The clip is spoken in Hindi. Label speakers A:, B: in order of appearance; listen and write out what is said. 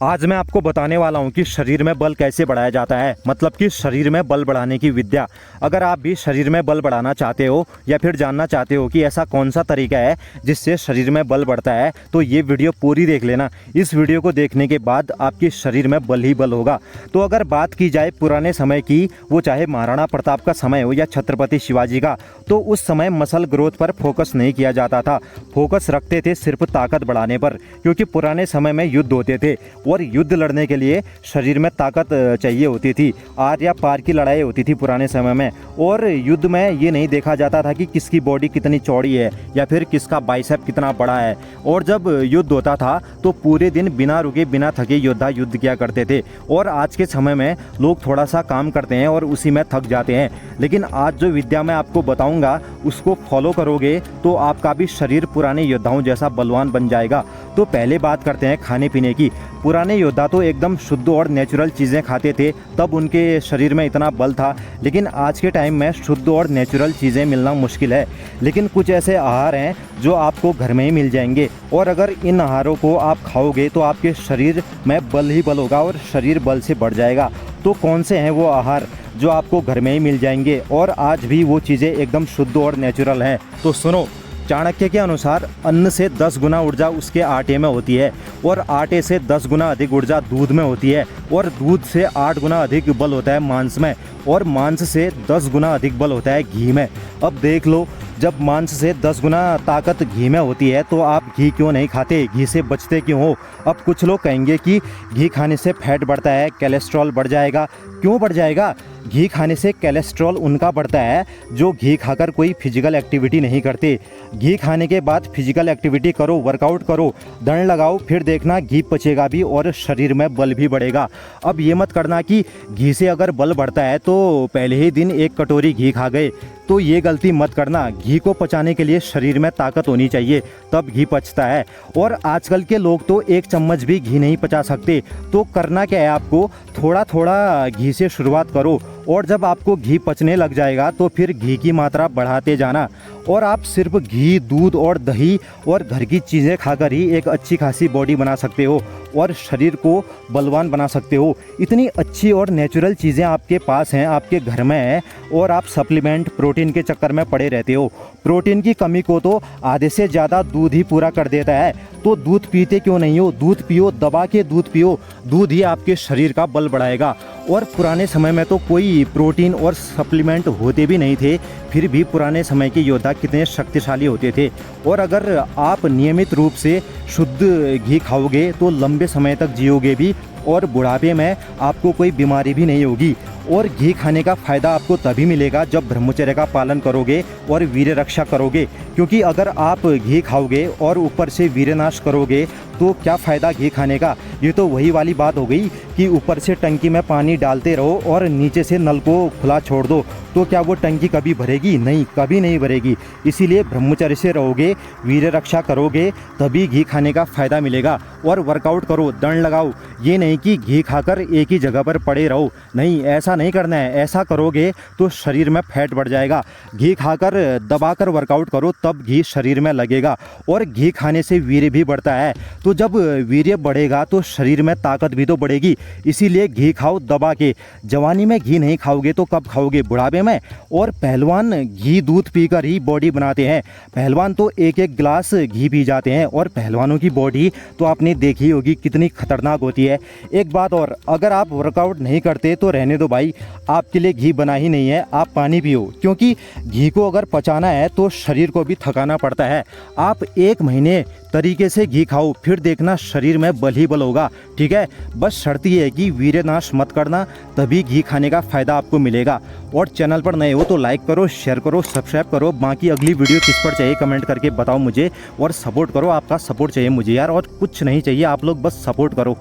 A: आज मैं आपको बताने वाला हूं कि शरीर में बल कैसे बढ़ाया जाता है, मतलब कि शरीर में बल बढ़ाने की विद्या। अगर आप भी शरीर में बल बढ़ाना चाहते हो या फिर जानना चाहते हो कि ऐसा कौन सा तरीका है जिससे शरीर में बल बढ़ता है, तो ये वीडियो पूरी देख लेना। इस वीडियो को देखने के बाद आपके शरीर में बल ही बल होगा। तो अगर बात की जाए पुराने समय की, वो चाहे महाराणा प्रताप का समय हो या छत्रपति शिवाजी का, तो उस समय मसल ग्रोथ पर फोकस नहीं किया जाता था। फोकस रखते थे सिर्फ ताकत बढ़ाने पर, क्योंकि पुराने समय में युद्ध होते थे और युद्ध लड़ने के लिए शरीर में ताकत चाहिए होती थी। आर या पार की लड़ाई होती थी पुराने समय में, और युद्ध में ये नहीं देखा जाता था कि किसकी बॉडी कितनी चौड़ी है या फिर किसका बाइसेप कितना बड़ा है। और जब युद्ध होता था तो पूरे दिन बिना रुके बिना थके योद्धा युद्ध किया करते थे। और आज के समय में लोग थोड़ा सा काम करते हैं और उसी में थक जाते हैं। लेकिन आज जो विद्या मैं आपको बताऊंगा उसको फॉलो करोगे तो आपका भी शरीर पुराने योद्धाओं जैसा बलवान बन जाएगा। तो पहले बात करते हैं खाने पीने की। पुराने योद्धा तो एकदम शुद्ध और नेचुरल चीज़ें खाते थे, तब उनके शरीर में इतना बल था। लेकिन आज के टाइम में शुद्ध और नेचुरल चीज़ें मिलना मुश्किल है। लेकिन कुछ ऐसे आहार हैं जो आपको घर में ही मिल जाएंगे, और अगर इन आहारों को आप खाओगे तो आपके शरीर में बल ही बल होगा और शरीर बल से बढ़ जाएगा। तो कौन से हैं वो आहार जो आपको घर में ही मिल जाएंगे और आज भी वो चीज़ें एकदम शुद्ध और नेचुरल हैं? तो सुनो, चाणक्य के अनुसार अन्न से 10 गुना ऊर्जा उसके आटे में होती है, और आटे से 10 गुना अधिक ऊर्जा दूध में होती है, और दूध से 8 गुना अधिक बल होता है मांस में, और मांस से 10 गुना अधिक बल होता है घी में। अब देख लो, जब मांस से 10 गुना ताकत घी में होती है तो आप घी क्यों नहीं खाते, घी से बचते क्यों हो? अब कुछ लोग कहेंगे कि घी खाने से फैट बढ़ता है, कोलेस्ट्रॉल बढ़ जाएगा। क्यों बढ़ जाएगा? घी खाने से कोलेस्ट्रॉल उनका बढ़ता है जो घी खाकर कोई फिजिकल एक्टिविटी नहीं करते। घी खाने के बाद फिजिकल एक्टिविटी करो, वर्कआउट करो, दंड लगाओ, फिर देखना घी पचेगा भी और शरीर में बल भी बढ़ेगा। अब ये मत करना कि घी से अगर बल बढ़ता है तो पहले ही दिन 1 कटोरी घी खा गए, तो ये गलती मत करना। घी को पचाने के लिए शरीर में ताकत होनी चाहिए, तब घी पचता है। और आजकल के लोग तो 1 चम्मच भी घी नहीं पचा सकते। तो करना क्या है, आपको थोड़ा थोड़ा घी से शुरुआत करो, और जब आपको घी पचने लग जाएगा तो फिर घी की मात्रा बढ़ाते जाना। और आप सिर्फ घी, दूध और दही और घर की चीज़ें खाकर ही एक अच्छी खासी बॉडी बना सकते हो और शरीर को बलवान बना सकते हो। इतनी अच्छी और नेचुरल चीज़ें आपके पास हैं, आपके घर में हैं, और आप सप्लीमेंट प्रोटीन के चक्कर में पड़े रहते हो। प्रोटीन की कमी को तो आधे से ज़्यादा दूध ही पूरा कर देता है। तो दूध पीते क्यों नहीं हो? दूध पियो, दबा के दूध पियो। दूध ही आपके शरीर का बल बढ़ाएगा। और पुराने समय में तो कोई प्रोटीन और सप्लीमेंट होते भी नहीं थे, फिर भी पुराने समय के योद्धा कितने शक्तिशाली होते थे। और अगर आप नियमित रूप से शुद्ध घी खाओगे तो लंबे समय तक जियोगे भी, और बुढ़ापे में आपको कोई बीमारी भी नहीं होगी। और घी खाने का फ़ायदा आपको तभी मिलेगा जब ब्रह्मचर्य का पालन करोगे और वीर्य रक्षा करोगे। क्योंकि अगर आप घी खाओगे और ऊपर से वीर्यनाश करोगे तो क्या फ़ायदा घी खाने का? ये तो वही वाली बात हो गई कि ऊपर से टंकी में पानी डालते रहो और नीचे से नल को खुला छोड़ दो, तो क्या वो टंकी कभी भरेगी? नहीं, कभी नहीं भरेगी। इसीलिए ब्रह्मचर्य से रहोगे, वीर्य रक्षा करोगे, तभी घी खाने का फ़ायदा मिलेगा। और वर्कआउट करो, दंड लगाओ। ये नहीं कि घी खाकर एक ही जगह पर पड़े रहो, नहीं, ऐसा नहीं करना है। ऐसा करोगे तो शरीर में फैट बढ़ जाएगा। घी खाकर दबाकर वर्कआउट करो, तब घी शरीर में लगेगा। और घी खाने से वीर्य भी बढ़ता है, तो जब वीर्य बढ़ेगा तो शरीर में ताकत भी तो बढ़ेगी। इसीलिए घी खाओ दबा के। जवानी में घी नहीं खाओगे तो कब खाओगे? बुढ़ापे में। और पहलवान घी दूध पीकर ही बॉडी बनाते हैं। पहलवान तो 1-1 गिलास घी पी जाते हैं, और पहलवानों की बॉडी तो आपने देखी होगी कितनी खतरनाक होती है। एक बात और, अगर आप वर्कआउट नहीं करते तो रहने दो भाई, आपके लिए घी बना ही नहीं है। आप पानी पियो, क्योंकि घी को अगर पचाना है तो शरीर को भी थकाना पड़ता है। आप 1 महीने तरीके से घी खाओ, फिर देखना शरीर में बल ही बल होगा। ठीक है, बस शर्त ये है कि वीर्यनाश मत करना, तभी घी खाने का फ़ायदा आपको मिलेगा। और चैनल पर नए हो तो लाइक करो, शेयर करो, सब्सक्राइब करो। बाकी अगली वीडियो किस पर चाहिए कमेंट करके बताओ मुझे, और सपोर्ट करो। आपका सपोर्ट चाहिए मुझे यार, और कुछ नहीं चाहिए, आप लोग बस सपोर्ट करो।